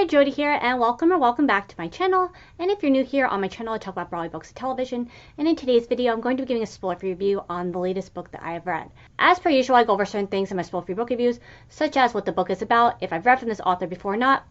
there, Jody here, and welcome or welcome back to my channel. And if you're new here on my channel, I talk about Broadway books and television. And in today's video, I'm going to be giving a spoiler-free review on the latest book that I have read. As per usual, I go over certain things in my spoiler-free book reviews, such as what the book is about, if I've read from this author before or not,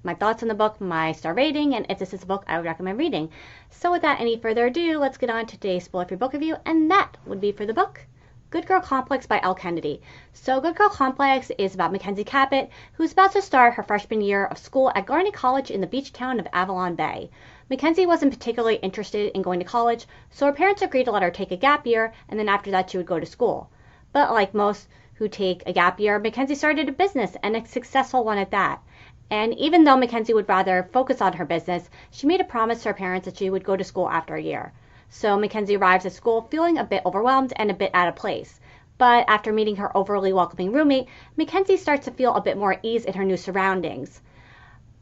my thoughts on the book, my star rating, and if this is a book I would recommend reading. So without any further ado, let's get on to today's spoiler-free book review, and that would be for the book Good Girl Complex by Elle Kennedy. So Good Girl Complex is about Mackenzie Cabot, who's about to start her freshman year of school at Garnet College in the beach town of Avalon Bay. Mackenzie wasn't particularly interested in going to college, so her parents agreed to let her take a gap year, and then after that she would go to school. But like most who take a gap year, Mackenzie started a business, and a successful one at that. And even though Mackenzie would rather focus on her business, she made a promise to her parents that she would go to school after a year. So Mackenzie arrives at school feeling a bit overwhelmed and a bit out of place. But after meeting her overly welcoming roommate, Mackenzie starts to feel a bit more at ease in her new surroundings.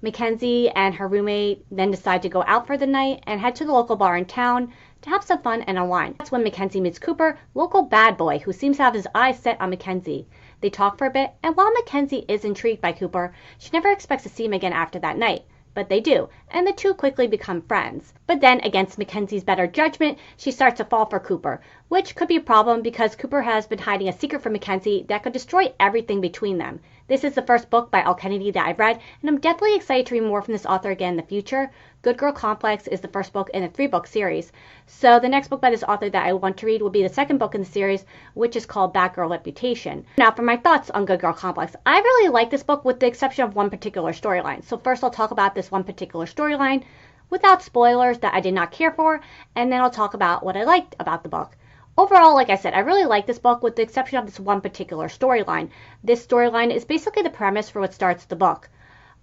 Mackenzie and her roommate then decide to go out for the night and head to the local bar in town to have some fun and unwind. That's when Mackenzie meets Cooper, local bad boy who seems to have his eyes set on Mackenzie. They talk for a bit, and while Mackenzie is intrigued by Cooper, she never expects to see him again after that night. But they do, and the two quickly become friends. But then, against Mackenzie's better judgment, she starts to fall for Cooper, which could be a problem because Cooper has been hiding a secret from Mackenzie that could destroy everything between them. This is the first book by Elle Kennedy that I've read, and I'm definitely excited to read more from this author again in the future. Good Girl Complex is the first book in a 3-book series. So the next book by this author that I want to read will be the second book in the series, which is called Bad Girl Reputation. Now for my thoughts on Good Girl Complex. I really like this book with the exception of one particular storyline. So first I'll talk about this one particular storyline without spoilers that I did not care for, and then I'll talk about what I liked about the book. Overall, like I said, I really like this book with the exception of this one particular storyline. This storyline is basically the premise for what starts the book.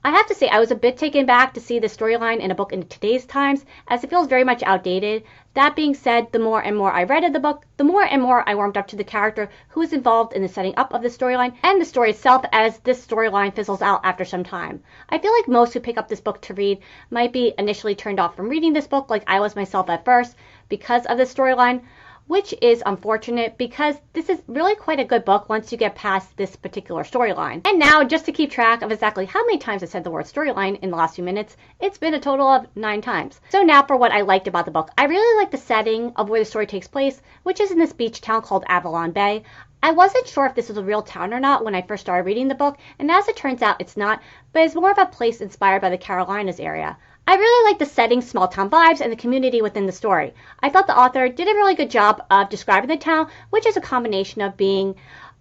I have to say I was a bit taken back to see this storyline in a book in today's times, as it feels very much outdated. That being said, the more and more I read of the book, the more and more I warmed up to the character who is involved in the setting up of the storyline and the story itself, as this storyline fizzles out after some time. I feel like most who pick up this book to read might be initially turned off from reading this book like I was myself at first because of the storyline, which is unfortunate because this is really quite a good book once you get past this particular storyline. And now, just to keep track of exactly how many times I said the word storyline in the last few minutes, it's been a total of 9 times. So now for what I liked about the book. I really like the setting of where the story takes place, which is in this beach town called Avalon Bay. I wasn't sure if this was a real town or not when I first started reading the book, and as it turns out, it's not, but it's more of a place inspired by the Carolinas area. I really like the setting, small town vibes, and the community within the story. I thought the author did a really good job of describing the town, which is a combination of being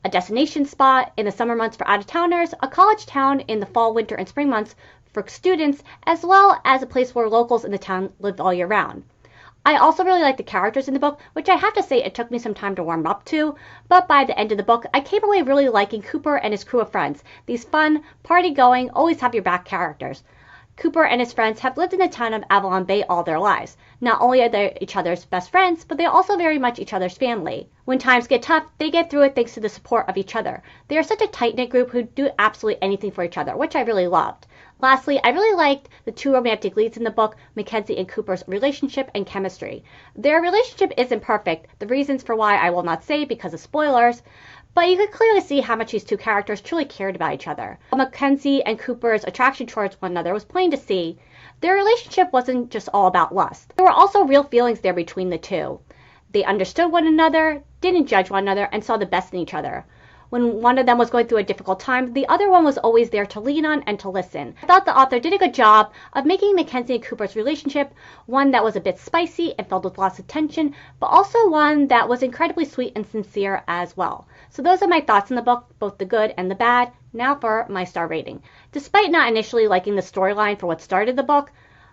a destination spot in the summer months for out-of-towners, a college town in the fall, winter, and spring months for students, as well as a place where locals in the town live all year round. I also really like the characters in the book, which I have to say it took me some time to warm up to, but by the end of the book, I came away really liking Cooper and his crew of friends. These fun, party-going, always have your back characters. Cooper and his friends have lived in the town of Avalon Bay all their lives. Not only are they each other's best friends, but they're also very much each other's family. When times get tough, they get through it thanks to the support of each other. They are such a tight-knit group who do absolutely anything for each other, which I really loved. Lastly, I really liked the 2 romantic leads in the book, Mackenzie and Cooper's relationship and chemistry. Their relationship isn't perfect, the reasons for why I will not say because of spoilers, but you could clearly see how much these 2 characters truly cared about each other. While Mackenzie and Cooper's attraction towards one another was plain to see, their relationship wasn't just all about lust. There were also real feelings there between the 2. They understood one another, didn't judge one another, and saw the best in each other. When one of them was going through a difficult time, the other one was always there to lean on and to listen. I thought the author did a good job of making Mackenzie and Cooper's relationship one that was a bit spicy and filled with lots of tension, but also one that was incredibly sweet and sincere as well. So those are my thoughts on the book, both the good and the bad. Now for my star rating. Despite not initially liking the storyline for what started the book,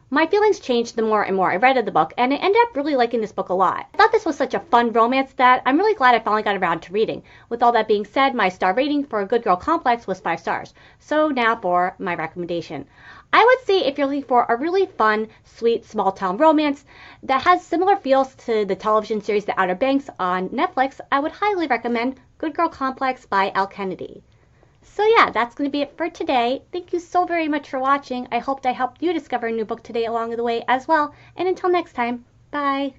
my feelings changed the more and more I read of the book, and I ended up really liking this book a lot. I thought this was such a fun romance that I'm really glad I finally got around to reading. With all that being said, my star rating for Good Girl Complex was 5 stars. So now for my recommendation. I would say if you're looking for a really fun, sweet, small-town romance that has similar feels to the television series The Outer Banks on Netflix, I would highly recommend Good Girl Complex by Elle Kennedy. So yeah, that's going to be it for today. Thank you so very much for watching. I hope I helped you discover a new book today along the way as well. And until next time, bye!